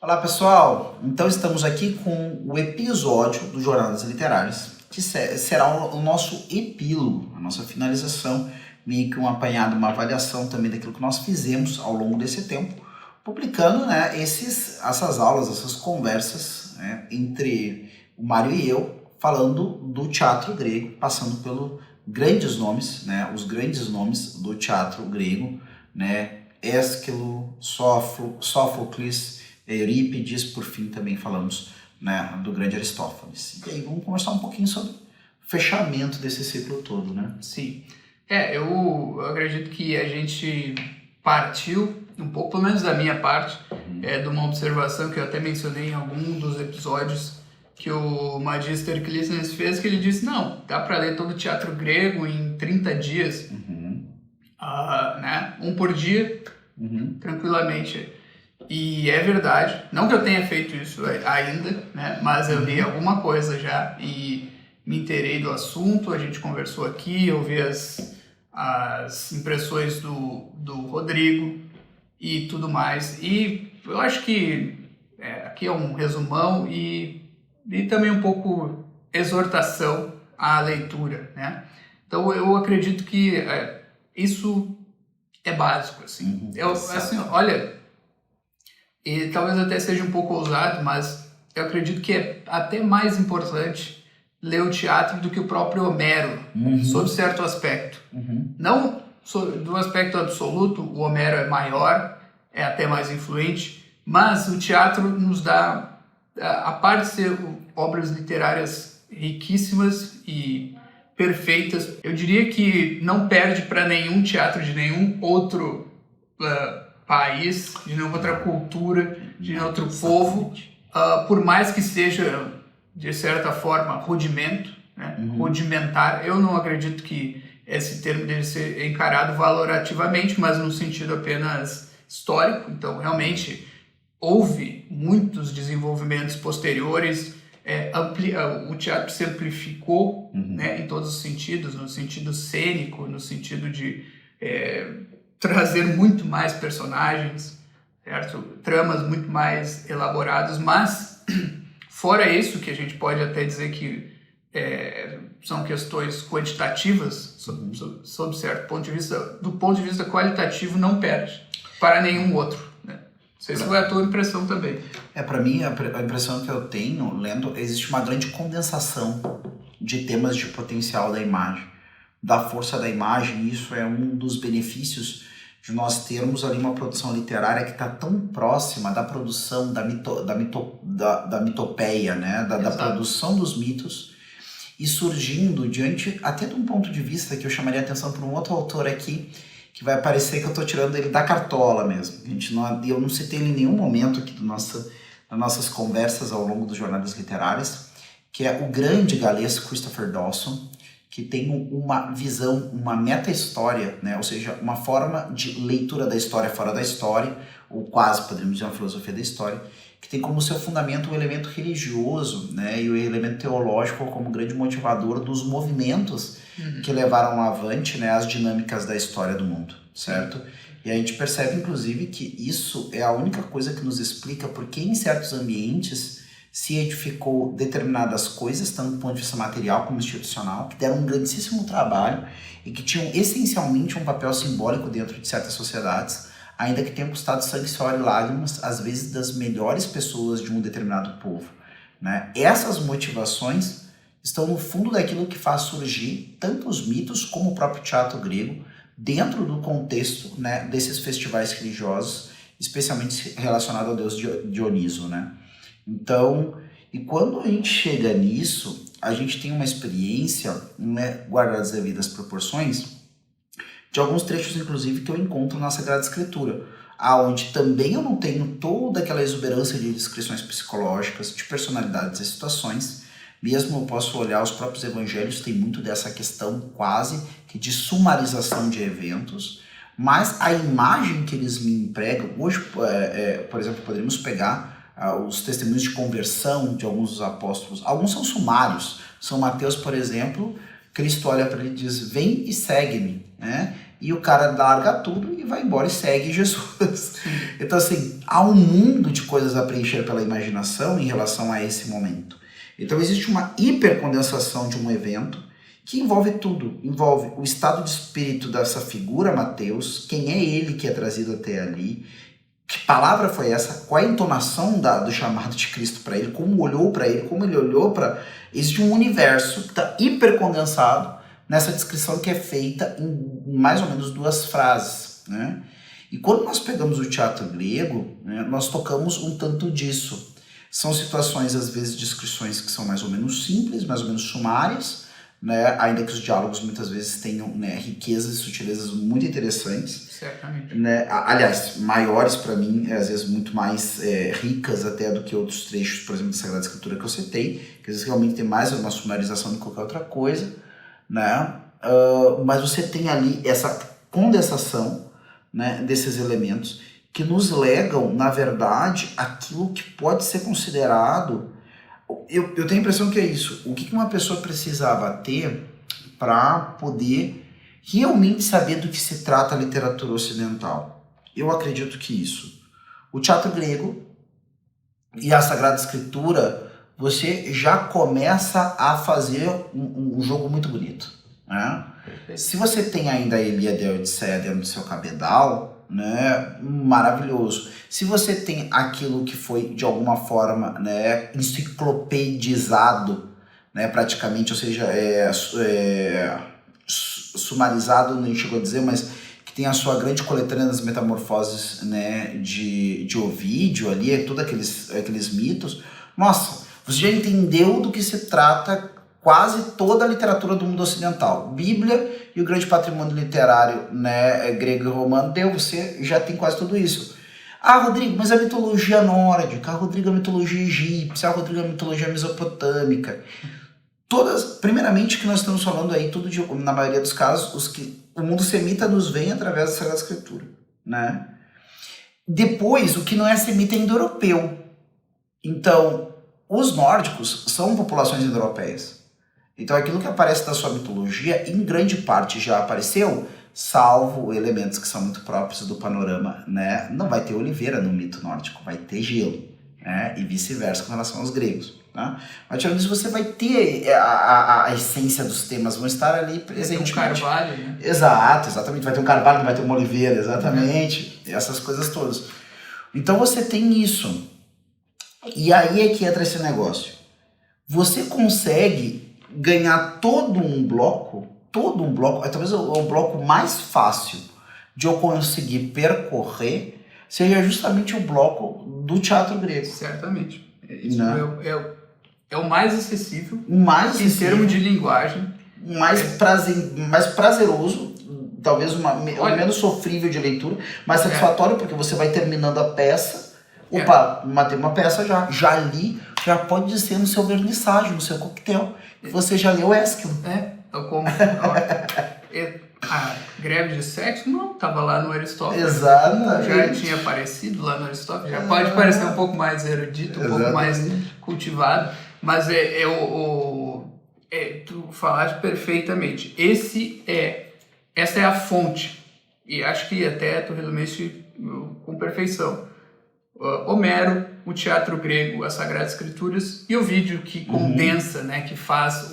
Olá pessoal, então estamos aqui com o episódio do Jornadas Literárias, que será o nosso epílogo, a nossa finalização, meio que um apanhado, uma avaliação também daquilo que nós fizemos ao longo desse tempo, publicando essas aulas, essas conversas entre o Mário e eu, falando do teatro grego, passando pelos grandes nomes, os grandes nomes do teatro grego, Ésquilo, Sófocles, Eurípides, por fim também falamos do grande Aristófanes. E aí vamos conversar um pouquinho sobre o fechamento desse ciclo todo, né? Sim. Eu acredito que a gente partiu, um pouco, pelo menos da minha parte, de uma observação que eu até mencionei em algum dos episódios que o Magister Clístenes fez, que ele disse, não, dá para ler todo o teatro grego em 30 dias, um por dia, tranquilamente. E é verdade, não que eu tenha feito isso ainda, mas eu li alguma coisa já e me inteirei do assunto, a gente conversou aqui, eu vi as impressões do Rodrigo e tudo mais. E eu acho que aqui é um resumão e também um pouco exortação à leitura, Então eu acredito que isso é básico, assim. Olha, e talvez até seja um pouco ousado, mas eu acredito que é até mais importante ler o teatro do que o próprio Homero, sob certo aspecto. Não do aspecto absoluto, o Homero é maior, é até mais influente, mas o teatro nos dá, a parte de ser obras literárias riquíssimas e perfeitas, eu diria que não perde para nenhum teatro de nenhum outro país, de nenhuma outra cultura, de nenhum outro povo, por mais que seja, de certa forma, rudimento, rudimentar. Eu não acredito que esse termo deve ser encarado valorativamente, mas no sentido apenas histórico. Então, realmente, houve muitos desenvolvimentos posteriores, o teatro se amplificou em todos os sentidos, no sentido cênico, no sentido de trazer muito mais personagens, certo? Tramas muito mais elaboradas, mas fora isso, que a gente pode até dizer que são questões quantitativas, sob certo ponto de vista, do ponto de vista qualitativo não perde para nenhum outro. Não sei se foi a tua impressão também. Para mim, a impressão que eu tenho, lendo, existe uma grande condensação de temas de potencial da imagem, da força da imagem. Isso é um dos benefícios de nós termos ali uma produção literária que está tão próxima da produção da mitopeia, da produção dos mitos, e surgindo diante, até de um ponto de vista que eu chamaria a atenção para um outro autor aqui, que vai parecer que eu estou tirando ele da cartola mesmo. Eu não citei ele em nenhum momento aqui das nossas conversas ao longo das jornadas literárias, que é o grande galês Christopher Dawson, que tem uma visão, uma meta-história, ou seja, uma forma de leitura da história fora da história, ou quase, poderíamos dizer, uma filosofia da história, que tem como seu fundamento o elemento religioso, e o elemento teológico como grande motivador dos movimentos que levaram avante as dinâmicas da história do mundo, certo? E a gente percebe, inclusive, que isso é a única coisa que nos explica por que em certos ambientes se edificou determinadas coisas, tanto do ponto de vista material como institucional, que deram um grandíssimo trabalho e que tinham essencialmente um papel simbólico dentro de certas sociedades, ainda que tenham custado sangue, suor e lágrimas, às vezes das melhores pessoas de um determinado povo. Essas motivações estão no fundo daquilo que faz surgir tanto os mitos como o próprio teatro grego, dentro do contexto desses festivais religiosos, especialmente relacionado ao deus Dioniso, Então, e quando a gente chega nisso, a gente tem uma experiência, guardada as devidas proporções, de alguns trechos, inclusive, que eu encontro na Sagrada Escritura, aonde também eu não tenho toda aquela exuberância de descrições psicológicas, de personalidades e situações. Mesmo eu posso olhar os próprios evangelhos, tem muito dessa questão quase que de sumarização de eventos, mas a imagem que eles me empregam, hoje, por exemplo, poderíamos pegar os testemunhos de conversão de alguns dos apóstolos. Alguns são sumários. São Mateus, por exemplo, Cristo olha para ele e diz, vem e segue-me. e o cara larga tudo e vai embora e segue Jesus. Então, assim, há um mundo de coisas a preencher pela imaginação em relação a esse momento. Então, existe uma hipercondensação de um evento que envolve tudo. Envolve o estado de espírito dessa figura, Mateus, quem é ele que é trazido até ali, que palavra foi essa, qual é a entonação do chamado de Cristo para ele, como olhou para ele, como ele olhou para... Existe um universo que está hipercondensado nessa descrição que é feita em mais ou menos 2 frases, né? E quando nós pegamos o teatro grego, né, nós tocamos um tanto disso. São situações, às vezes, descrições que são mais ou menos simples, mais ou menos sumárias, né? Ainda que os diálogos muitas vezes tenham, né, riquezas e sutilezas muito interessantes. Certamente. Né? Aliás, maiores para mim, às vezes muito mais ricas até do que outros trechos, por exemplo, da Sagrada Escritura que eu citei, que às vezes realmente tem mais uma sumarização do que qualquer outra coisa, né? Mas você tem ali essa condensação, né, desses elementos que nos legam, na verdade, aquilo que pode ser considerado... Eu tenho a impressão que é isso. O que uma pessoa precisava ter para poder realmente saber do que se trata a literatura ocidental? Eu acredito que isso. O teatro grego e a Sagrada Escritura, você já começa a fazer um jogo muito bonito, né? Se você tem ainda a Ilíada e a Odisseia dentro do seu cabedal, né, maravilhoso. Se você tem aquilo que foi de alguma forma, né, enciclopedizado, né, praticamente, ou seja, sumarizado, não chegou a dizer, mas que tem a sua grande coletânea das metamorfoses, né, de Ovídio ali, todos aqueles mitos, nossa, você já entendeu do que se trata quase toda a literatura do mundo ocidental. Bíblia e o grande patrimônio literário, né, grego e romano, você já tem quase tudo isso. Ah, Rodrigo, mas a mitologia nórdica, Rodrigo, a mitologia egípcia, Rodrigo, a mitologia mesopotâmica. Todas, primeiramente, que nós estamos falando aí, tudo na maioria dos casos, os que o mundo semita nos vem através da Sagrada Escritura, né? Depois, o que não é semita é indo-europeu. Então, os nórdicos são populações indo-europeias. Então, aquilo que aparece da sua mitologia, em grande parte já apareceu, salvo elementos que são muito próprios do panorama, né? Não vai ter oliveira no mito nórdico, vai ter gelo, né? E vice-versa com relação aos gregos. Tá? Mas tirando isso, você vai ter a essência dos temas, vão estar ali presentes. Vai ter um carvalho, né? Exato, exatamente. Vai ter um carvalho, não vai ter uma oliveira, exatamente. Essas coisas todas. Então você tem isso. E aí é que entra esse negócio. Você consegue ganhar todo um bloco, talvez o bloco mais fácil de eu conseguir percorrer seja justamente o bloco do teatro grego. Certamente. Isso é o mais acessível, em acessível, termos de linguagem. mais prazeroso, talvez o menos sofrível de leitura, mais satisfatório, porque você vai terminando a peça. Opa, matei uma peça já li, já pode ser no seu vernissage, no seu coquetel. Você já leu Ésquilo. Como a greve de sexo não estava lá no Aristófanes. Exatamente. Já tinha aparecido lá no Aristófanes. Já pode parecer um pouco mais erudito, um pouco mais cultivado, mas tu falaste perfeitamente. Essa é a fonte, e acho que até tu resumiste com perfeição. Homero, o teatro grego, as Sagradas Escrituras e o vídeo que condensa, né, que faz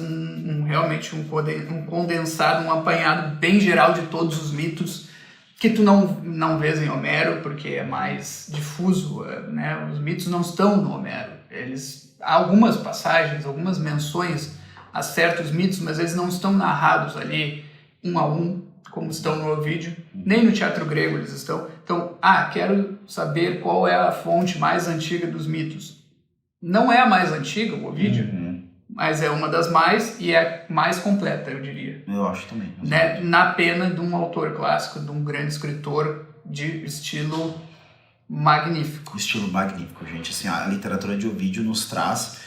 realmente um condensado, um apanhado bem geral de todos os mitos que tu não vês em Homero, porque é mais difuso, né? Os mitos não estão no Homero. Há algumas passagens, algumas menções a certos mitos, mas eles não estão narrados ali um a um, como estão no Ovídio, nem no teatro grego eles estão. Então, quero saber qual é a fonte mais antiga dos mitos. Não é a mais antiga, o Ovídio, mas é uma das mais e é mais completa, eu diria. Eu acho também. Né? Na pena de um autor clássico, de um grande escritor de estilo magnífico. Estilo magnífico, gente. Assim, a literatura de Ovídio nos traz...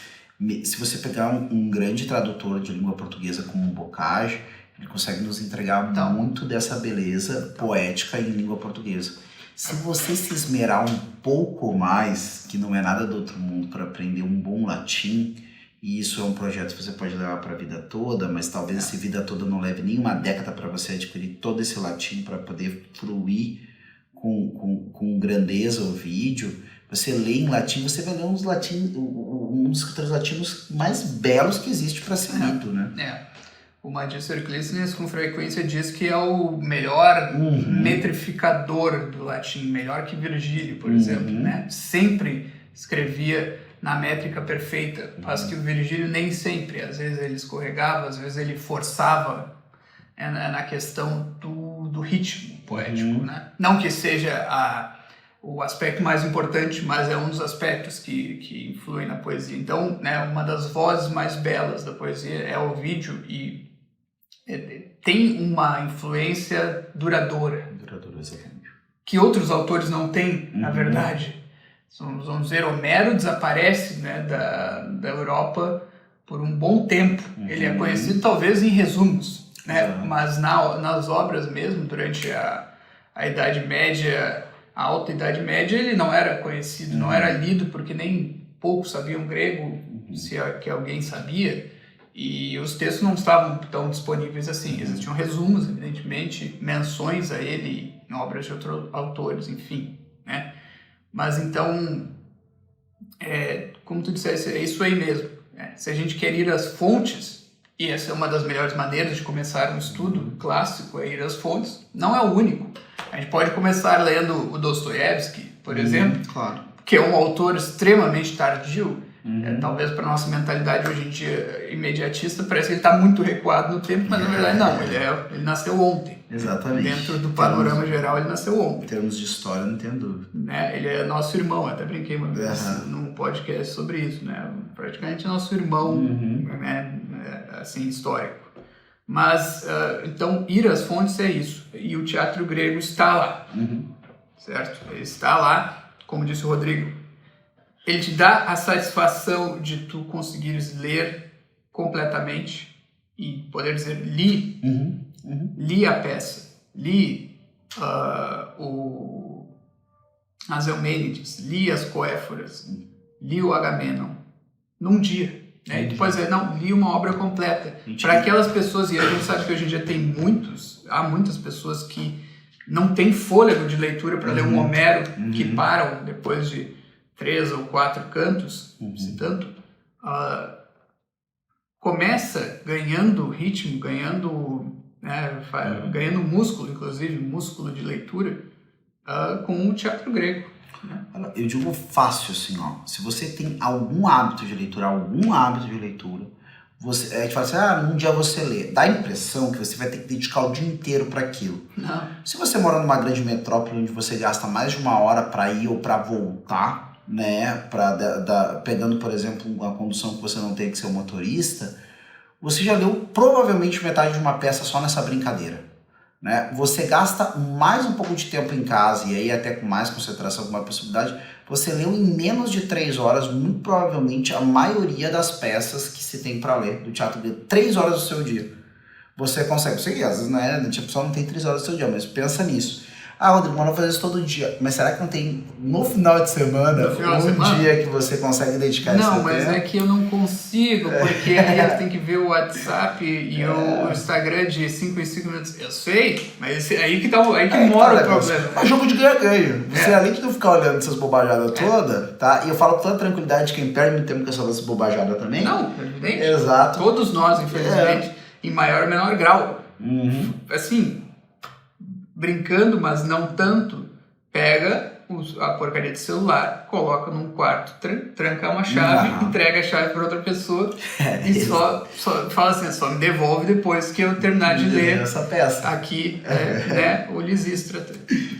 Se você pegar um grande tradutor de língua portuguesa como um Bocage, ele consegue nos entregar muito dessa beleza poética em língua portuguesa. Se você se esmerar um pouco mais, que não é nada do outro mundo, para aprender um bom latim, e isso é um projeto que você pode levar para a vida toda, mas talvez essa vida toda não leve nem uma década para você adquirir todo esse latim para poder fruir com grandeza o vídeo. Você lê em latim, você vai ler um dos escritores latinos mais belos que existe para ser lido, né? O Magister Clístenes com frequência diz que é o melhor metrificador do latim, melhor que Virgílio, por exemplo, né? Sempre escrevia na métrica perfeita, mas que o Virgílio nem sempre, às vezes ele escorregava, às vezes ele forçava na questão do ritmo poético, né? Não que seja o aspecto mais importante, mas é um dos aspectos que influem na poesia. Então, né, uma das vozes mais belas da poesia é o Ovídio e tem uma influência duradoura. Duradoura, exatamente. Que outros autores não têm, na verdade. Vamos dizer, Homero desaparece, né, da Europa por um bom tempo. Ele é conhecido talvez em resumos, né? Mas nas obras mesmo, durante a Idade Média, a Alta Idade Média, ele não era conhecido, não era lido, porque nem poucos sabiam grego, se é que alguém sabia, e os textos não estavam tão disponíveis assim. Existiam resumos, evidentemente, menções a ele em obras de outros autores, enfim, né? Mas então, como tu disseste, é isso aí mesmo. Né? Se a gente quer ir às fontes, e essa é uma das melhores maneiras de começar um estudo clássico, é ir às fontes, não é o único. A gente pode começar lendo o Dostoiévski, por exemplo, claro. Que é um autor extremamente tardio. Talvez para nossa mentalidade hoje em dia imediatista, parece que ele está muito recuado no tempo, mas na verdade não, ele nasceu ontem. Exatamente. Dentro do panorama geral, ele nasceu ontem. Em termos de história, não tenho dúvida. Né? Ele é nosso irmão, até brinquei uma vez num podcast sobre isso, né? Praticamente nosso irmão, né? Assim, histórico. Mas, então, ir às fontes é isso. E o teatro grego está lá, certo? Ele está lá, como disse o Rodrigo. Ele te dá a satisfação de tu conseguires ler completamente e poder dizer, li a peça, li as Eumênides, li as Coéforas, li o Agamenon, num dia. Né? E tu pode dizer, não, li uma obra completa. Para aquelas pessoas, e a gente sabe que hoje em dia há muitas pessoas que não têm fôlego de leitura para ler um Homero, que param depois de 3 ou 4 cantos, se tanto, começa ganhando ritmo, ganhando músculo, inclusive, músculo de leitura, com o teatro grego. Né? Eu digo fácil assim, ó, se você tem algum hábito de leitura, a gente fala assim, num dia você lê, dá a impressão que você vai ter que dedicar o dia inteiro para aquilo. Não. Se você mora numa grande metrópole onde você gasta mais de 1 hora para ir ou para voltar, né, pegando, por exemplo, uma condução que você não tem que ser o motorista, você já leu provavelmente metade de uma peça só nessa brincadeira. Né? Você gasta mais um pouco de tempo em casa, e aí até com mais concentração, com mais possibilidade, você leu em menos de 3 horas, muito provavelmente, a maioria das peças que se tem para ler do teatro grego. 3 horas do seu dia. Você consegue, às vezes, né? Tipo, só não tem 3 horas do seu dia, mas pensa nisso. Rodrigo, mas não fazer isso todo dia. Mas será que não tem no final de semana dia que você consegue dedicar esse tempo? Não, mas é que eu não consigo, porque aí eu tenho que ver o WhatsApp e o Instagram de 5 em 5 minutos. Eu sei, mas aí que mora o problema. É jogo de ganha-ganho. Você, além de não ficar olhando essas bobajadas todas, tá? E eu falo com toda tranquilidade, quem perde muito tempo com essas bobajadas também. Não, é evidente. Exato. Todos nós, infelizmente, em maior ou menor grau. Assim, brincando, mas não tanto, pega a porcaria de celular, coloca num quarto, tranca uma chave, entrega a chave para outra pessoa e só fala assim, só me devolve depois que eu terminar de ler essa peça aqui, né, o Lisístrata.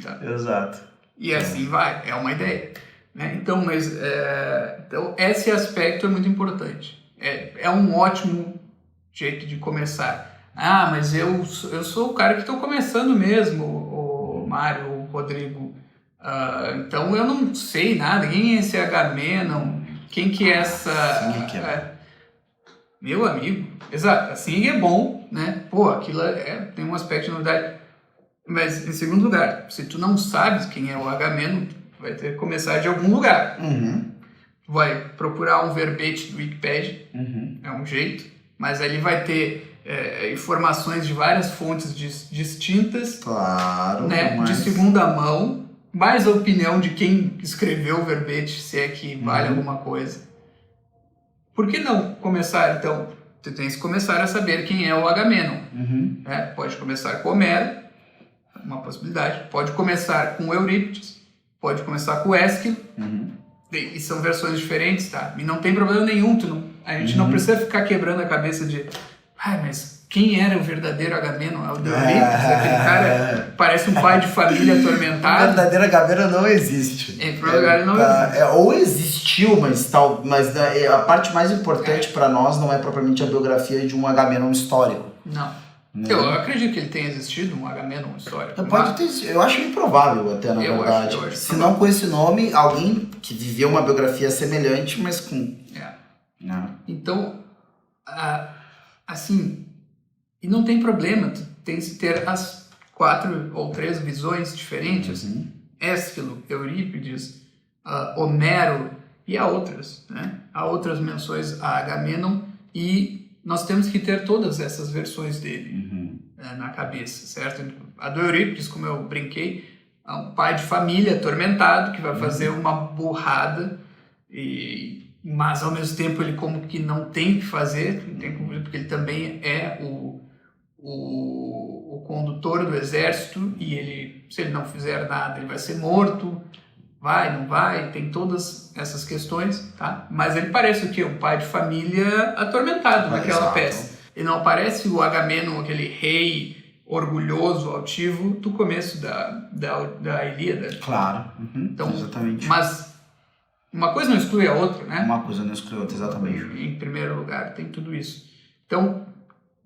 Tá? Exato. E assim vai, é uma ideia. Né? Então, então, esse aspecto é muito importante. É um ótimo jeito de começar. Mas eu sou o cara que estou começando mesmo, o Mário, o Rodrigo. Então eu não sei nada. Quem é esse Agamenon? Quem que é essa... Meu amigo. Exato. Assim é bom, né? Pô, aquilo tem um aspecto de novidade. Mas, em segundo lugar, se tu não sabes quem é o Agamenon, tu vai ter que começar de algum lugar. vai procurar um verbete do Wikipedia, é um jeito, mas ele vai ter informações de várias fontes distintas, Claro, né, mas... de segunda mão, mais a opinião de quem escreveu o verbete, se é que vale alguma coisa. Por que não começar, então? Tu tens que começar a saber quem é o Agamenon. Né? Pode começar com Homero, uma possibilidade. Pode começar com Eurípides, pode começar com Ésquilo, e são versões diferentes, tá? E não tem problema nenhum, a gente não precisa ficar quebrando a cabeça de mas quem era o verdadeiro Agamenon? É o de Eurípides, aquele cara parece um pai de família O atormentado. verdadeiro Agamenon não existe. Em primeiro lugar, ele não existe. Ou existiu, mas a parte mais importante para nós não é propriamente a biografia de um Agamenon histórico. Não. Eu acredito que ele tenha existido um Agamenon histórico. Eu acho improvável até, na verdade. Eu acho Se não com esse nome, alguém que viveu uma biografia semelhante, mas com... Então, assim, e não tem problema, tu tens que ter as 4 ou 3 visões diferentes, Ésquilo, Eurípides, Homero, e há outras, né? Há outras menções a Agamenon, e nós temos que ter todas essas versões dele na cabeça, certo? A do Eurípides, como eu brinquei, é um pai de família atormentado que vai fazer uma burrada, mas ao mesmo tempo ele como que não tem que fazer, porque ele também é o condutor do exército, e ele, se ele não fizer nada, ele vai ser morto, vai, não vai, tem todas essas questões, tá? Mas ele parece o quê? Um pai de família atormentado naquela peça. Ele não parece o Agamenon, aquele rei orgulhoso, altivo, do começo da Ilíada. Claro, então, exatamente. Mas uma coisa não exclui a outra, né? Uma coisa não exclui a outra, exatamente. Em primeiro lugar, tem tudo isso. Então,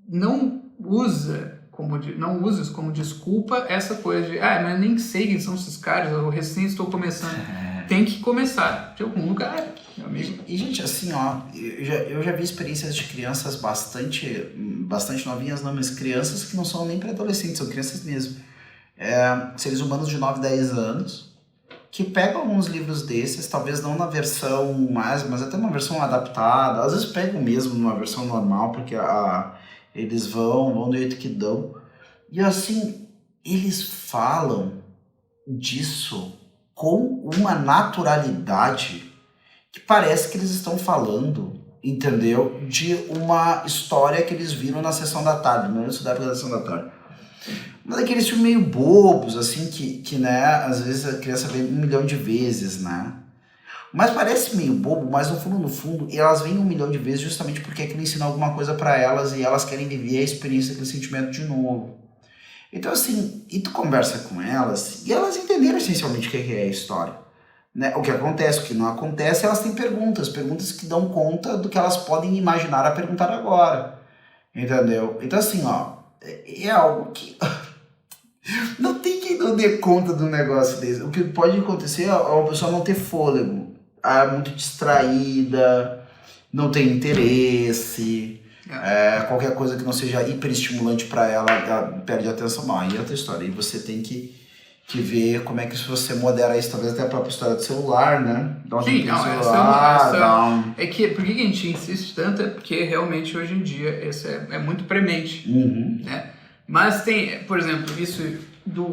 não uses como desculpa essa coisa de mas eu nem sei quem são esses caras, eu recém estou começando. Tem que começar de algum lugar, meu amigo. E gente, assim, eu já vi experiências de crianças bastante novinhas, não, mas crianças que não são nem pré-adolescentes, são crianças mesmo. Seres humanos de 9, 10 anos, que pegam alguns livros desses, talvez não na versão mas até uma versão adaptada, às vezes pegam mesmo numa versão normal, porque eles vão do jeito que dão. E assim, eles falam disso com uma naturalidade que parece que eles estão falando, entendeu? De uma história que eles viram na sessão da tarde, não isso da época da sessão da tarde. Mas aqueles filmes meio bobos, assim, que né, às vezes a criança vê 1 milhão de vezes, né? Mas parece meio bobo, mas no fundo, elas vêm 1 milhão de vezes justamente porque aquilo ensina alguma coisa para elas e elas querem viver a experiência daquele sentimento de novo. Então assim, e tu conversa com elas e elas entenderam essencialmente o que é a história. Né? O que acontece, o que não acontece, elas têm perguntas que dão conta do que elas podem imaginar a perguntar agora. Entendeu? Então assim, é algo que... não tem quem não dê conta de um negócio desse. O que pode acontecer é a pessoa não ter fôlego. Muito distraída, não tem interesse, qualquer coisa que não seja hiperestimulante para ela perde a atenção. Aí é outra história. E você tem que ver como é que você modera isso, talvez até a própria história do celular, né? Sim, é que por que a gente insiste tanto? É porque realmente hoje em dia isso é muito premente, né? Mas tem, por exemplo, isso do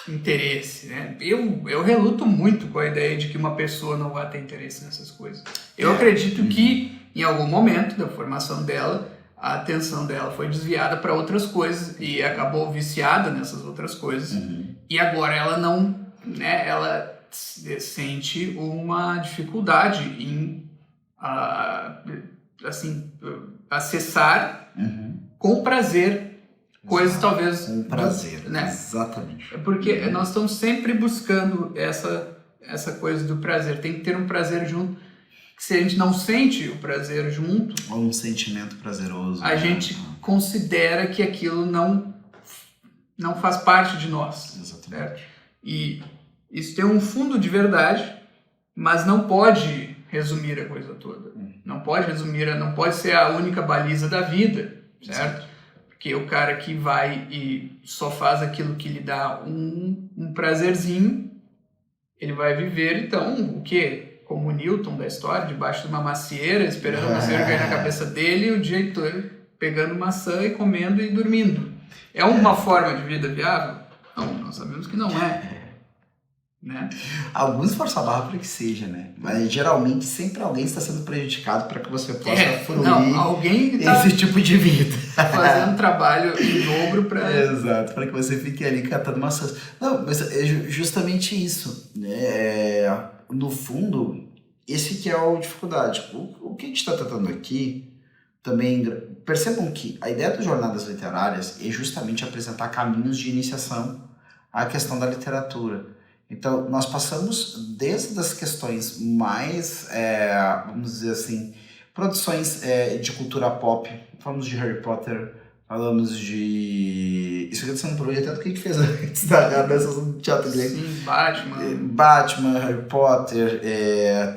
interesse, né? Eu reluto muito com a ideia de que uma pessoa não vai ter interesse nessas coisas. Eu acredito que em algum momento da formação dela, a atenção dela foi desviada para outras coisas e acabou viciada nessas outras coisas. E agora ela não, né? Ela sente uma dificuldade em acessar com prazer coisas talvez... Com prazer, né? Exatamente. Porque nós estamos sempre buscando essa coisa do prazer. Tem que ter um prazer junto. Se a gente não sente o prazer junto... Ou um sentimento prazeroso. A gente considera que aquilo não faz parte de nós. Exatamente. Certo? E isso tem um fundo de verdade, mas não pode resumir a coisa toda. Não pode ser a única baliza da vida, certo? Porque o cara que vai e só faz aquilo que lhe dá um prazerzinho, ele vai viver, então, o quê? como o Newton da história, debaixo de uma macieira, esperando a macieira cair na cabeça dele, e o diretor pegando maçã e comendo e dormindo. É uma forma de vida viável? Não, nós sabemos que não é. Né? Alguns forçam a barra para que seja, né? Mas geralmente sempre alguém está sendo prejudicado para que você possa fruir alguém tá esse tipo de vida. Fazendo trabalho em dobro para... Exato, para que você fique ali catando maçãs. Não, mas é justamente isso, né? No fundo, esse que é a dificuldade. O que a gente está tratando aqui também... Percebam que a ideia das jornadas literárias é justamente apresentar caminhos de iniciação à questão da literatura. Então, nós passamos desde as questões mais, vamos dizer assim, produções de cultura pop. Falamos de Harry Potter, falamos de... Isso aqui está sendo projetado o que a gente fez antes dessas teatro grego. Sim, Batman, Harry Potter,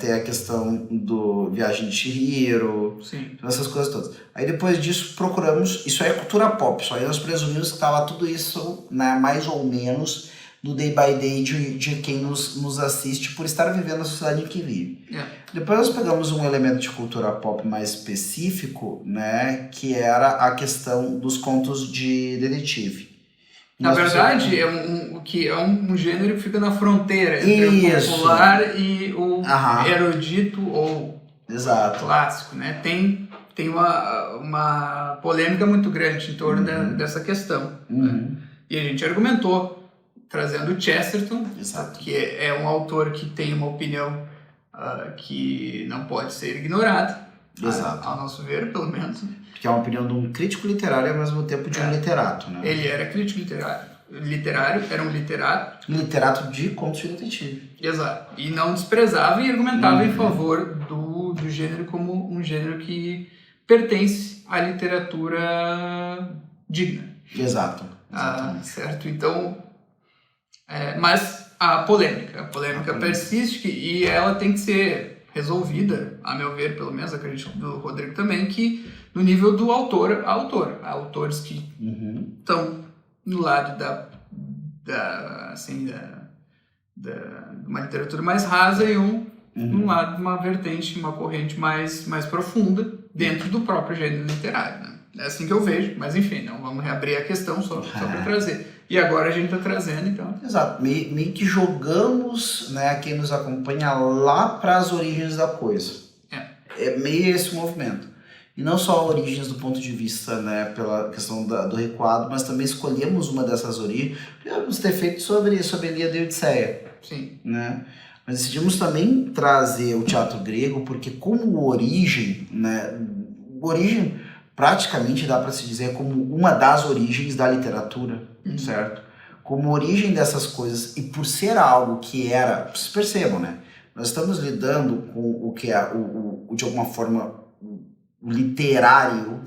tem a questão do Viagem de Chihiro, sim, essas coisas todas. Aí depois disso procuramos, isso aí é cultura pop, só aí nós presumimos que estava tudo isso, né, mais ou menos... do day by day de quem nos assiste por estar vivendo a sociedade em que vive. Depois nós pegamos um elemento de cultura pop mais específico, né, que era a questão dos contos de detetive. Na verdade, é um gênero que fica na fronteira entre o popular e o erudito ou clássico, né? Tem uma polêmica muito grande em torno dessa questão. Né? E a gente argumentou trazendo o Chesterton, que é um autor que tem uma opinião que não pode ser ignorada, ao nosso ver, pelo menos. Que é uma opinião de um crítico literário e ao mesmo tempo de um literato, né? Ele era crítico literário, era um literato. Literato de contos de detetive. Exato. E não desprezava e argumentava em favor do gênero como um gênero que pertence à literatura digna. Exato. Certo? Então... mas a polêmica persiste e ela tem que ser resolvida, a meu ver, pelo menos, acredito do Rodrigo também, que no nível do autor a autor. Há autores que estão no lado de uma literatura mais rasa e no lado de uma vertente, uma corrente mais profunda dentro do próprio gênero literário. Né? É assim que eu vejo, mas enfim, não vamos reabrir a questão só para trazer. E agora a gente está trazendo, então. Exato, meio que jogamos, né, quem nos acompanha lá para as origens da coisa. É meio esse movimento. E não só origens do ponto de vista, né, pela questão do recuado, mas também escolhemos uma dessas origens. Podemos ter feito sobre a Ilíada e Odisseia. Sim. Né? Mas decidimos também trazer o teatro grego, porque como origem, né, origem praticamente dá para se dizer como uma das origens da literatura, certo? Como origem dessas coisas, e por ser algo que era, vocês percebam, né? Nós estamos lidando com o que é, de alguma forma, o literário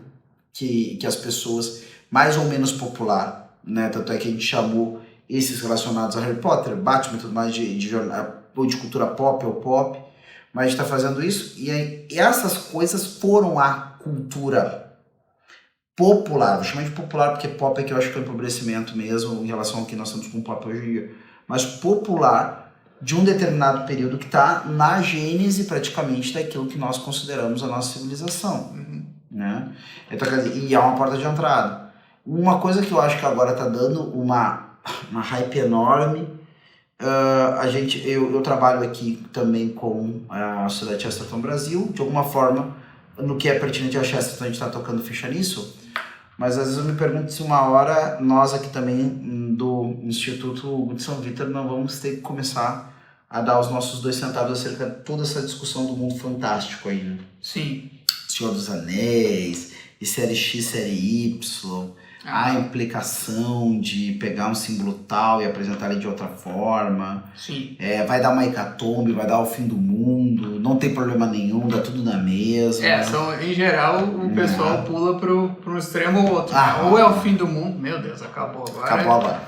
que as pessoas, mais ou menos popular, né? Tanto é que a gente chamou esses relacionados a Harry Potter, Batman e tudo mais de cultura pop ou pop, mas a gente está fazendo isso, e aí, essas coisas foram a cultura popular, vou chamar de popular porque pop é que eu acho que é um empobrecimento mesmo em relação ao que nós estamos com pop hoje em dia, mas popular de um determinado período que está na gênese praticamente daquilo que nós consideramos a nossa civilização, né? Então, e é uma porta de entrada. Uma coisa que eu acho que agora está dando uma hype enorme, eu trabalho aqui também com a Sociedade Chesterton Brasil, de alguma forma, no que é pertinente a Chesterton, a gente está tocando ficha nisso. Mas às vezes eu me pergunto se uma hora nós aqui também do Instituto de São Vítor não vamos ter que começar a dar os nossos 2 centavos acerca de toda essa discussão do mundo fantástico aí, né? Sim. Senhor dos Anéis, e série X, série Y, a implicação de pegar um símbolo tal e apresentar ele de outra forma. Sim. Vai dar uma hecatombe, vai dar o fim do mundo, não tem problema nenhum, dá tudo na mesma. Em geral, o pessoal pula para um extremo ou outro. Ou é o fim do mundo, meu Deus, acabou agora. Acabou agora.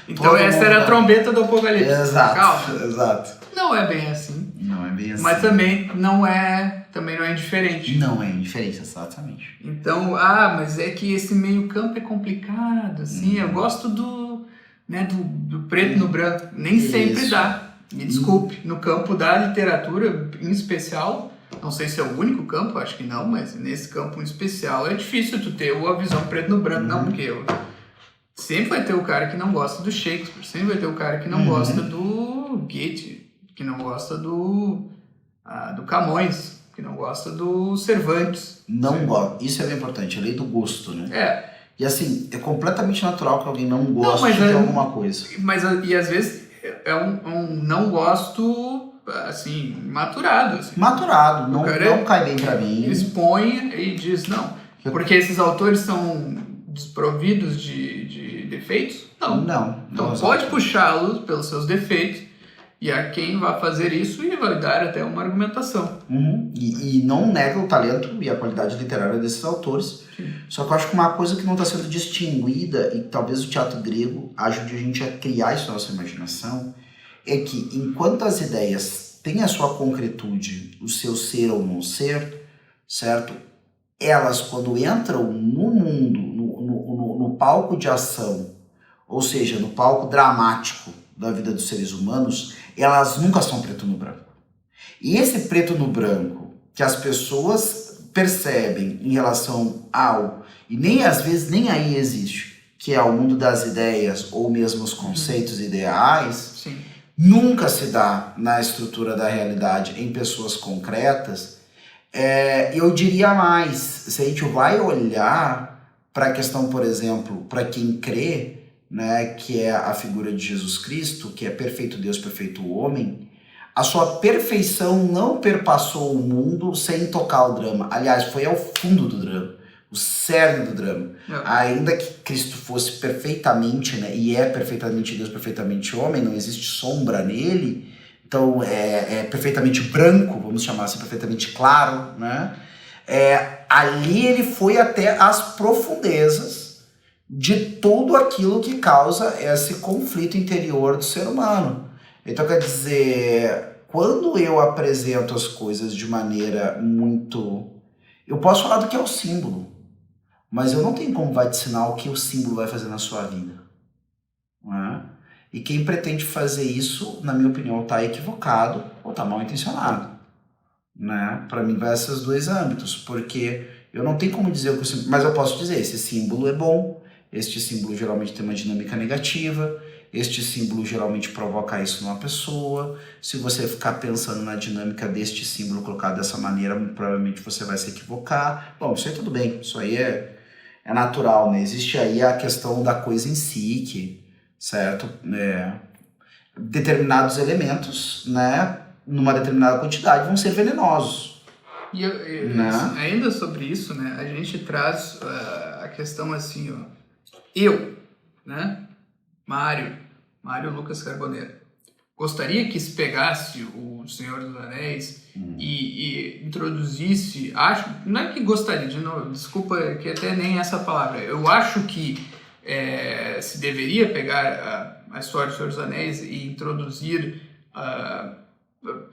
Então todo essa era a trombeta do apocalipse. Exato, calma. Exato. Não é bem assim. Não é bem assim. Mas também não é indiferente. Não é indiferente, exatamente. Então, mas é que esse meio campo é complicado, assim, eu gosto do preto no branco, nem sempre dá. Me desculpe, no campo da literatura em especial, não sei se é o único campo, acho que não, mas nesse campo em especial é difícil tu ter a visão preto no branco, não, porque sempre vai ter o cara que não gosta do Shakespeare, sempre vai ter o cara que não gosta do Goethe, que não gosta do Camões, que não gosta do Cervantes. Não gosta. Isso é bem importante, a lei do gosto, né? É. E assim, é completamente natural que alguém não goste de alguma coisa. E às vezes é um não gosto, assim, maturado. Assim. Maturado, não cai bem pra mim. Expõe e diz não. Porque esses autores são desprovidos de defeitos? Não. Então pode puxá-los pelos seus defeitos. E há quem vai fazer isso e vai dar até uma argumentação. E não nega o talento e a qualidade literária desses autores. Sim. Só que eu acho que uma coisa que não está sendo distinguida, e talvez o teatro grego ajude a gente a criar isso na nossa imaginação, é que enquanto as ideias têm a sua concretude, o seu ser ou não ser, certo? Elas, quando entram no mundo, no palco de ação, ou seja, no palco dramático da vida dos seres humanos, elas nunca são preto no branco. E esse preto no branco que as pessoas percebem em relação ao, e nem às vezes nem aí existe, que é o mundo das ideias ou mesmo os conceitos ideais, Sim. Nunca se dá na estrutura da realidade em pessoas concretas. Eu diria mais, se a gente vai olhar para a questão, por exemplo, para quem crê, né, que é a figura de Jesus Cristo, que é perfeito Deus, perfeito homem, a sua perfeição não perpassou o mundo sem tocar o drama. Aliás, foi ao fundo do drama, o cerne do drama. Ainda que Cristo fosse perfeitamente, né, e é perfeitamente Deus, perfeitamente homem, não existe sombra nele, então é perfeitamente branco, vamos chamar assim, perfeitamente claro, né? Ali ele foi até as profundezas de tudo aquilo que causa esse conflito interior do ser humano. Então, quer dizer, quando eu apresento as coisas de maneira muito... Eu posso falar do que é o símbolo, mas eu não tenho como vai te ensinar o que o símbolo vai fazer na sua vida. Né? E quem pretende fazer isso, na minha opinião, está equivocado ou está mal intencionado. Né? Para mim, vai esses dois âmbitos, porque eu não tenho como dizer o que o símbolo... Mas eu posso dizer, esse símbolo é bom, este símbolo geralmente tem uma dinâmica negativa, este símbolo geralmente provoca isso numa pessoa. Se você ficar pensando na dinâmica deste símbolo colocado dessa maneira, provavelmente você vai se equivocar. Bom, isso aí tudo bem, isso aí é natural, né? Existe aí a questão da coisa em si, que, certo? Determinados elementos, né, numa determinada quantidade, vão ser venenosos. E né? Ainda sobre isso, né, a gente traz a questão assim, ó. Eu, né, Mário Lucas Carboneiro, gostaria que se pegasse o Senhor dos Anéis e introduzisse, não é que gostaria, de novo, desculpa que até nem essa palavra, eu acho que se deveria pegar a história do Senhor dos Anéis e introduzir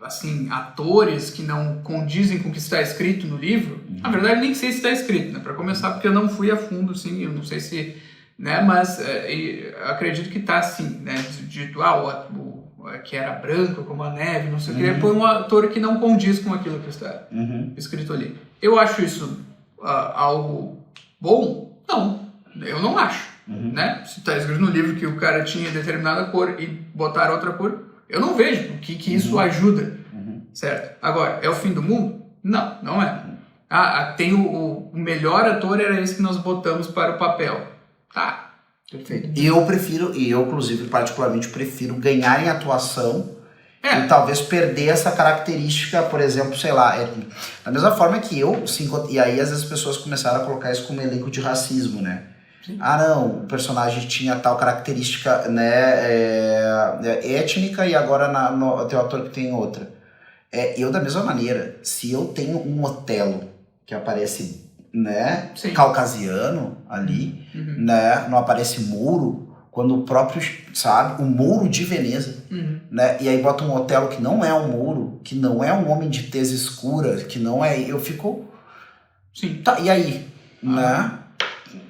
assim, atores que não condizem com o que está escrito no livro. Na verdade, nem sei se está escrito, né, para começar, porque eu não fui a fundo, assim, eu não sei se... Né, mas acredito que está assim, né, dito, que era branco como a neve, não sei o que, põe um ator que não condiz com aquilo que está escrito ali. Eu acho isso algo bom? Não, eu não acho. Né? Se está escrito no livro que o cara tinha determinada cor e botar outra cor, eu não vejo que isso ajuda, certo? Agora, é o fim do mundo? Não, não é. Tem o melhor ator, era esse que nós botamos para o papel. Tá, perfeito. Eu inclusive particularmente prefiro ganhar em atuação e talvez perder essa característica, por exemplo, sei lá, da mesma forma que e aí às vezes as pessoas começaram a colocar isso como elenco de racismo, né? Sim. Não, o personagem tinha tal característica, né, étnica e agora tem um ator que tem outra. Eu da mesma maneira, se eu tenho um Otelo que aparece, né, caucasiano ali, né, não aparece mouro, quando o próprio, sabe, o mouro de Veneza, né, e aí bota um Otelo que não é um mouro, que não é um homem de tez escura, que não é, eu fico, tá, e aí, né,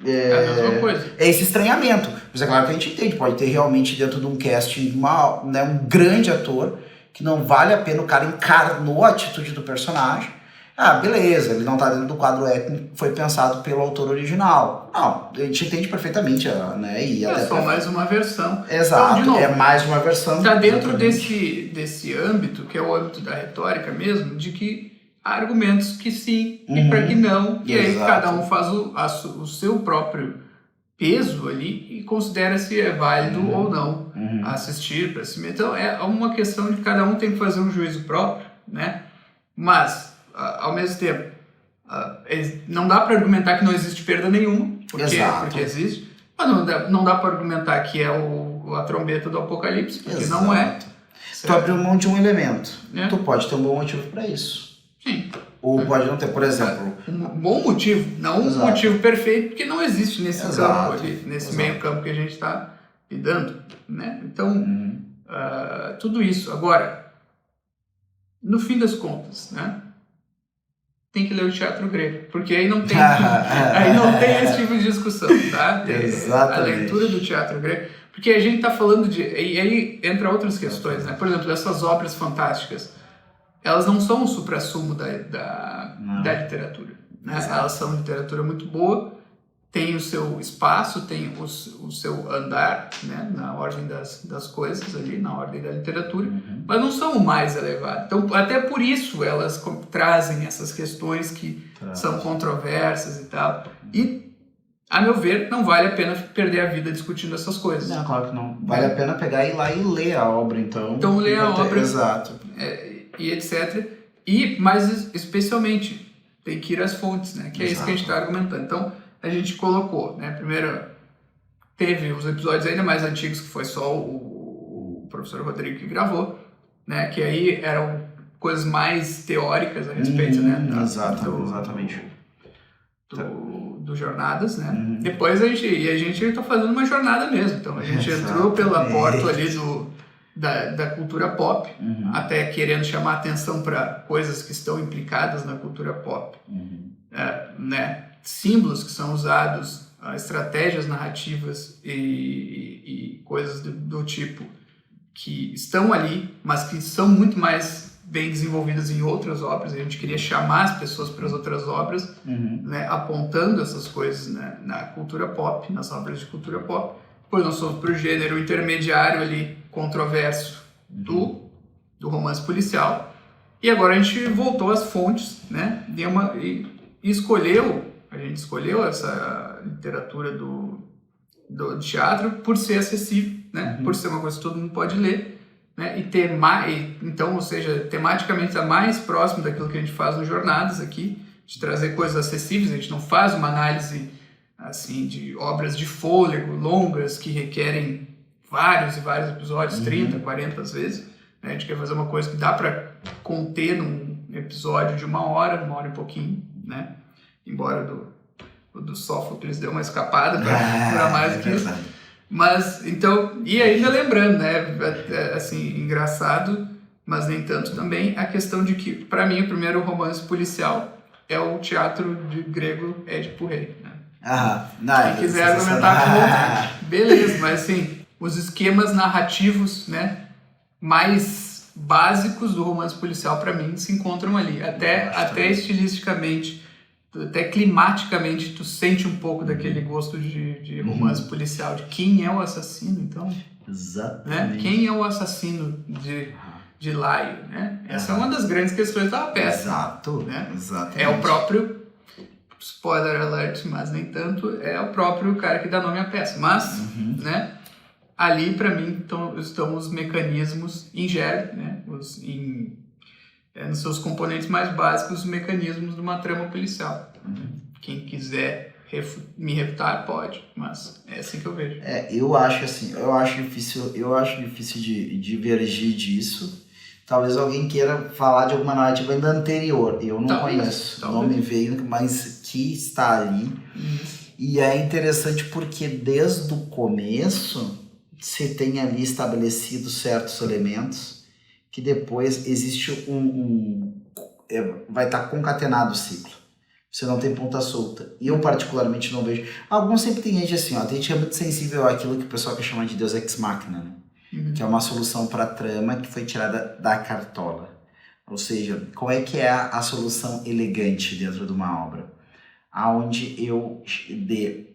É a mesma coisa. É esse estranhamento. Mas é claro que a gente entende, pode ter realmente dentro de um casting um grande ator que não vale a pena, o cara encarnou a atitude do personagem. Ah, beleza, ele não tá dentro do quadro étnico que foi pensado pelo autor original. Não, a gente entende perfeitamente, né? E É só mais uma versão. Exato, então, de novo, é mais uma versão. Está dentro desse âmbito, que é o âmbito da retórica mesmo, de que há argumentos que sim e para que não, e aí cada um faz o seu próprio peso ali e considera se é válido ou não assistir para si. Então é uma questão de cada um tem que fazer um juízo próprio, né? Mas, ao mesmo tempo, não dá para argumentar que não existe perda nenhuma, porque existe, mas não dá para argumentar que é a trombeta do apocalipse, porque não é. Tu abriu mão de um elemento, tu pode ter um bom motivo para isso. Sim. Ou pode não ter, por exemplo... Um bom motivo, não um motivo perfeito, porque não existe nesse campo ali, nesse meio campo que a gente está lidando, né? Então, tudo isso. Agora, no fim das contas, né? Tem que ler o teatro grego, porque aí não tem, esse tipo de discussão, tá? Exatamente. A leitura do teatro grego, porque a gente está falando de... E aí entra outras questões, né? Por exemplo, essas obras fantásticas, elas não são o suprassumo da literatura, né? Elas são literatura muito boa, tem o seu espaço, tem o seu andar, né? Na ordem das coisas ali, na ordem da literatura, mas não são o mais elevado. Então, até por isso elas trazem essas questões que são controversas e tal. E, a meu ver, não vale a pena perder a vida discutindo essas coisas. Não, claro que não. Vale a pena pegar e ir lá e ler a obra, então. Então, ler a obra. Exato. E etc. E, mais especialmente, tem que ir às fontes, né? Que é isso que a gente está argumentando. Então, a gente colocou, né? Primeiro, teve os episódios ainda mais antigos, que foi só o professor Rodrigo que gravou, né? Que aí eram coisas mais teóricas a respeito, né? Exatamente. Do Jornadas, né? Depois a gente está fazendo uma jornada mesmo. Então, a gente entrou pela porta ali da cultura pop, até querendo chamar atenção para coisas que estão implicadas na cultura pop, né? Símbolos que são usados, estratégias narrativas e coisas do tipo que estão ali, mas que são muito mais bem desenvolvidas em outras obras. A gente queria chamar as pessoas para as outras obras, né? Apontando essas coisas, né? Na cultura pop, nas obras de cultura pop. Depois nós fomos para o gênero intermediário ali, controverso do romance policial. E agora a gente voltou às fontes, né? E a gente escolheu essa literatura do teatro por ser acessível, né? Por ser uma coisa que todo mundo pode ler, né? E ter mais, então, ou seja, tematicamente está mais próximo daquilo que a gente faz no Jornadas aqui, de trazer coisas acessíveis. A gente não faz uma análise assim de obras de fôlego longas que requerem vários e vários episódios, 30, 40 às vezes, né? A gente quer fazer uma coisa que dá para conter num episódio de uma hora e pouquinho, né? Embora do Sófocles deu uma escapada para mais do que isso. Mas, então, e ainda lembrando, né, assim, engraçado, mas nem tanto também, a questão de que, para mim, o primeiro romance policial é o teatro de grego Édipo Rei, né? Quem quiser argumentar contra, beleza, mas assim, os esquemas narrativos, né, mais básicos do romance policial, para mim, se encontram ali. Até estilisticamente, até climaticamente, tu sente um pouco daquele gosto de romance policial, de quem é o assassino, então. Exatamente. Né? Quem é o assassino de Laio, né? Essa é uma das grandes questões da peça. Exato, né? Exatamente. É o próprio, spoiler alert, mas nem tanto, é o próprio cara que dá nome à peça. Mas, né? Ali, para mim, estão os mecanismos em germe, né? Nos seus componentes mais básicos, os mecanismos de uma trama policial. Quem quiser me refutar, pode, mas é assim que eu vejo. Eu acho difícil de divergir disso. Talvez alguém queira falar de alguma narrativa ainda anterior. Eu não conheço, não me veio, mas que está ali. E é interessante porque desde o começo se tem ali estabelecido certos elementos que depois existe vai estar concatenado o ciclo. Você não tem ponta solta. E eu particularmente não vejo. Alguns sempre tem gente assim, ó, tem gente que é muito sensível àquilo que o pessoal quer chamar de Deus Ex Machina, né? Que é uma solução para a trama que foi tirada da cartola. Ou seja, qual é que é a solução elegante dentro de uma obra? Aonde eu dê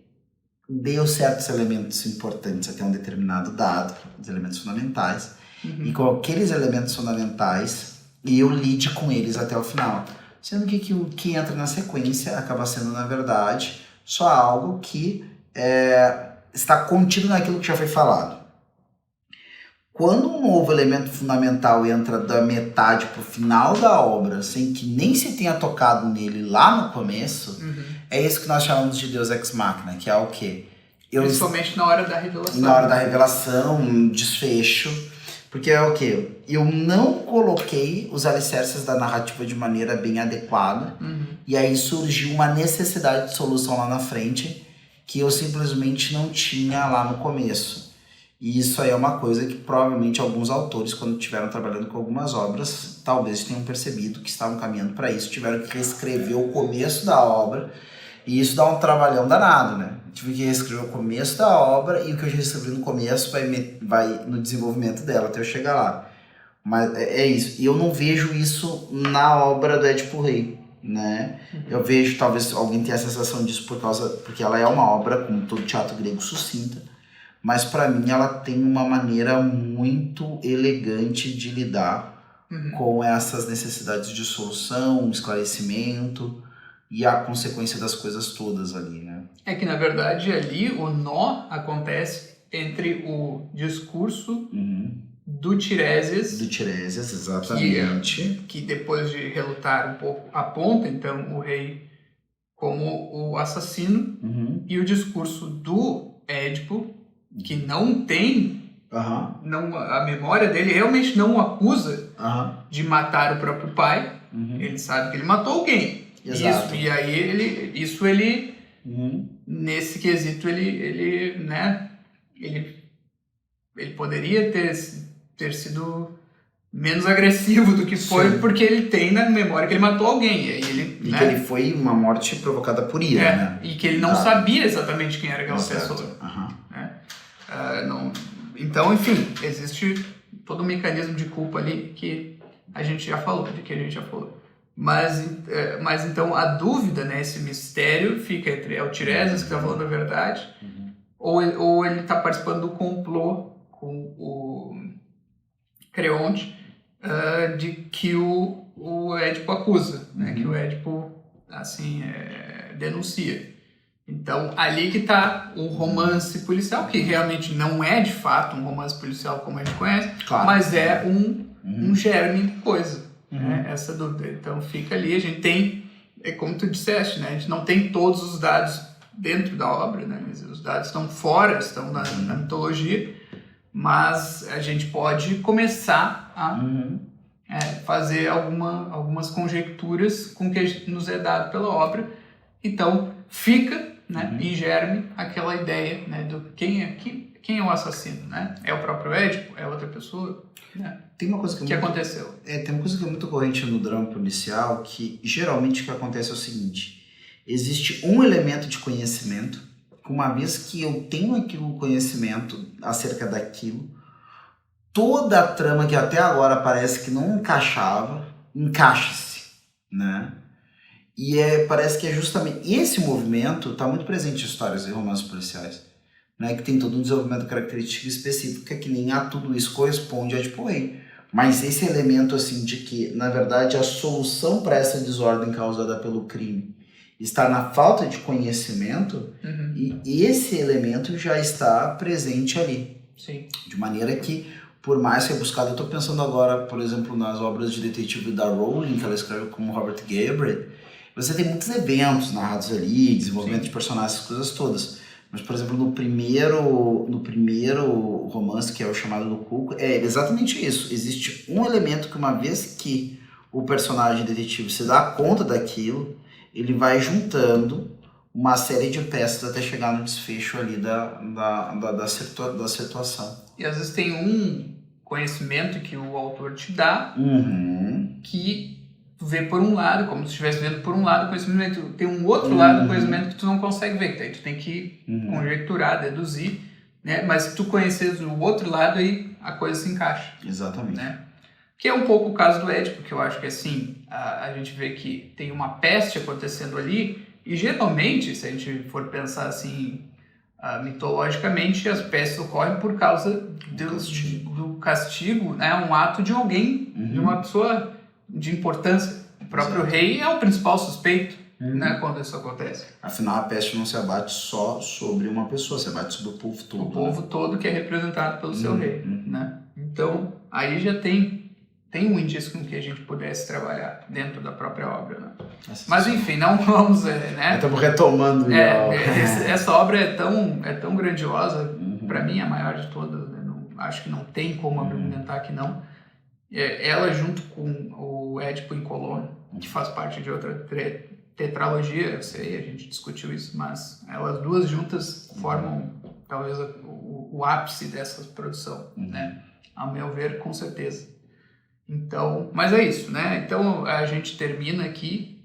certos elementos importantes até um determinado dado, os elementos fundamentais, e com aqueles elementos fundamentais eu lide com eles até o final. Sendo que o que entra na sequência acaba sendo, na verdade, só algo que está contido naquilo que já foi falado. Quando um novo elemento fundamental entra da metade para o final da obra, sem que nem se tenha tocado nele lá no começo, é isso que nós chamamos de Deus Ex Machina, que é o quê? Principalmente na hora da revelação. Na hora da revelação, desfecho. Porque é o quê? Eu não coloquei os alicerces da narrativa de maneira bem adequada, e aí surgiu uma necessidade de solução lá na frente que eu simplesmente não tinha lá no começo. E isso aí é uma coisa que provavelmente alguns autores, quando estiveram trabalhando com algumas obras, talvez tenham percebido que estavam caminhando para isso, tiveram que reescrever o começo da obra, e isso dá um trabalhão danado, né? Tive que reescrever o começo da obra, e o que eu já escrevi no começo vai no desenvolvimento dela até eu chegar lá. Mas é isso. E eu não vejo isso na obra do Édipo Rei, né? Eu vejo, talvez alguém tenha a sensação disso porque ela é uma obra, como todo teatro grego, sucinta. Mas para mim ela tem uma maneira muito elegante de lidar com essas necessidades de solução, esclarecimento e a consequência das coisas todas ali, né? É que na verdade ali o nó acontece entre o discurso do Tiresias. Do Tiresias, exatamente. Que depois de relutar um pouco aponta então o rei como o assassino, e o discurso do Édipo, que não tem, a memória dele realmente não o acusa de matar o próprio pai. Ele sabe que ele matou alguém. Exato. E aí ele nesse quesito ele poderia ter sido menos agressivo do que foi. Sim. Porque ele tem na memória que ele matou alguém. Que ele foi uma morte provocada por ira, né? E que ele não sabia exatamente quem era aquela pessoa. Então, enfim, existe todo um mecanismo de culpa ali que a gente já falou, Mas então a dúvida, né, esse mistério fica entre o Tiresias que está falando a verdade, ou ele está participando do complô com o Creonte, de que o Édipo acusa, né, que o Édipo assim, denuncia. Então, ali que está o romance policial, que realmente não é de fato um romance policial como a gente conhece, mas é um germe de coisa, né? Essa dúvida. Então, fica ali, a gente tem, como tu disseste, né? A gente não tem todos os dados dentro da obra, né? Os dados estão fora, estão na mitologia, mas a gente pode começar a fazer algumas conjecturas com o que nos é dado pela obra. Então, fica, né, em germe aquela ideia, né, do quem é o assassino, né? É o próprio Édipo? É outra pessoa? Né? Tem uma coisa que aconteceu. Tem uma coisa que é muito corrente no drama policial, que geralmente o que acontece é o seguinte: existe um elemento de conhecimento, uma vez que eu tenho aquilo conhecimento acerca daquilo, toda a trama que até agora parece que não encaixava, encaixa-se, né? E parece que é justamente esse movimento está muito presente em histórias e romances policiais, né? Que tem todo um desenvolvimento característico específico que nem a tudo isso corresponde a Édipo Rei. Mas esse elemento assim de que, na verdade, a solução para essa desordem causada pelo crime está na falta de conhecimento, e esse elemento já está presente ali. Sim. De maneira que, por mais que é buscado, eu estou pensando agora, por exemplo, nas obras de detetive da Rowling, que ela escreve como Robert Galbraith. Você tem muitos eventos narrados ali, desenvolvimento de personagens, essas coisas todas. Mas, por exemplo, no primeiro romance, que é o Chamado do Cuco, é exatamente isso. Existe um elemento que, uma vez que o personagem detetive se dá conta daquilo, ele vai juntando uma série de peças até chegar no desfecho ali da situação. E às vezes tem um conhecimento que o autor te dá que tu vê por um lado, como se estivesse vendo por um lado o conhecimento, tem um outro lado do conhecimento que tu não consegue ver, que daí tu tem que conjecturar, deduzir, né? Mas se tu conheces o outro lado, aí a coisa se encaixa. Exatamente. Né? Que é um pouco o caso do Édipo, que eu acho que assim, a gente vê que tem uma peste acontecendo ali, e geralmente, se a gente for pensar assim, mitologicamente, as pestes ocorrem por causa do castigo, né? Um ato de alguém, de uma pessoa de importância. O próprio rei é o principal suspeito, né, quando isso acontece. Afinal, a peste não se abate só sobre uma pessoa, se abate sobre o povo todo. O povo todo que é representado pelo seu rei. Né? Então, aí já tem um indício com que a gente pudesse trabalhar dentro da própria obra. Né? Mas enfim, não vamos... né? Estamos retomando. Essa obra é tão grandiosa, para mim a maior de todas. Né? Acho que não tem como argumentar que não. Ela junto com o Édipo em Colono, que faz parte de outra tetralogia, eu sei, a gente discutiu isso, mas elas duas juntas formam talvez o ápice dessa produção, né? A meu ver, com certeza. Então, mas é isso, né? Então a gente termina aqui,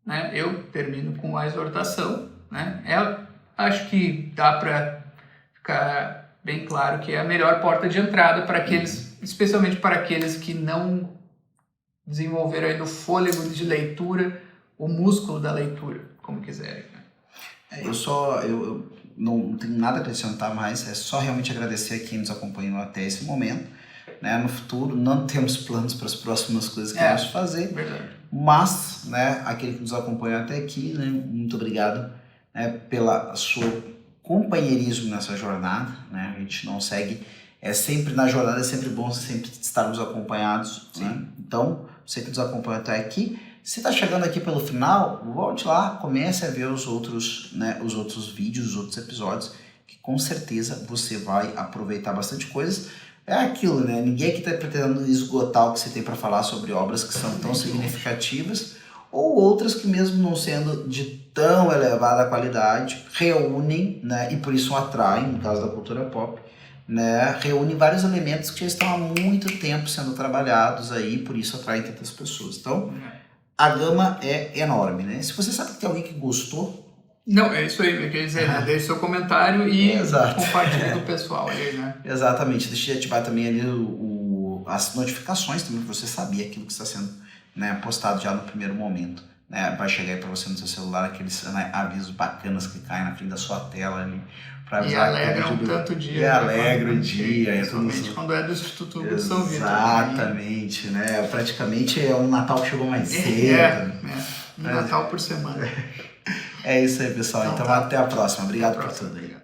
né? Eu termino com a exortação, né? Acho que dá para ficar bem claro que é a melhor porta de entrada para aqueles, especialmente para aqueles que não desenvolveram ainda o fôlego de leitura, o músculo da leitura, como quiserem. Né? Eu não tenho nada a acrescentar mais, é só realmente agradecer a quem nos acompanhou até esse momento. Né? No futuro não temos planos para as próximas coisas que vamos fazer, verdade. Mas, né, aquele que nos acompanhou até aqui, né, muito obrigado, né, pela seu companheirismo nessa jornada. Né? A gente não segue, sempre na jornada, é sempre bom sempre estarmos acompanhados. Né? Então, você que nos acompanha até aqui, se está chegando aqui pelo final, volte lá, comece a ver os outros vídeos, os outros episódios, que com certeza você vai aproveitar bastante coisas. É aquilo, né? Ninguém aqui está pretendendo esgotar o que você tem para falar sobre obras que são tão significativas, ou outras que mesmo não sendo de tão elevada qualidade, reúnem, né? E por isso atraem, no caso da cultura pop, né? Reúnem vários elementos que já estão há muito tempo sendo trabalhados aí, por isso atraem tantas pessoas. Então, a gama é enorme, né? Se você sabe que tem alguém que gostou... Não, é isso aí, quer dizer, né? Deixe seu comentário e compartilhe com o pessoal aí, né? Exatamente, deixa eu ativar também ali as notificações também, para você saber aquilo que está sendo, né, postado já no primeiro momento. Né? Vai chegar aí para você no seu celular aqueles, né, avisos bacanas que caem na frente da sua tela ali. E alegram tanto o dia. E alegra o dia. Principalmente quando é do Instituto Hugo de São Vitor. Exatamente, né? Praticamente é um Natal que chegou mais cedo. Um Natal por semana. É isso aí, pessoal. Então até a próxima. Obrigado por tudo aí.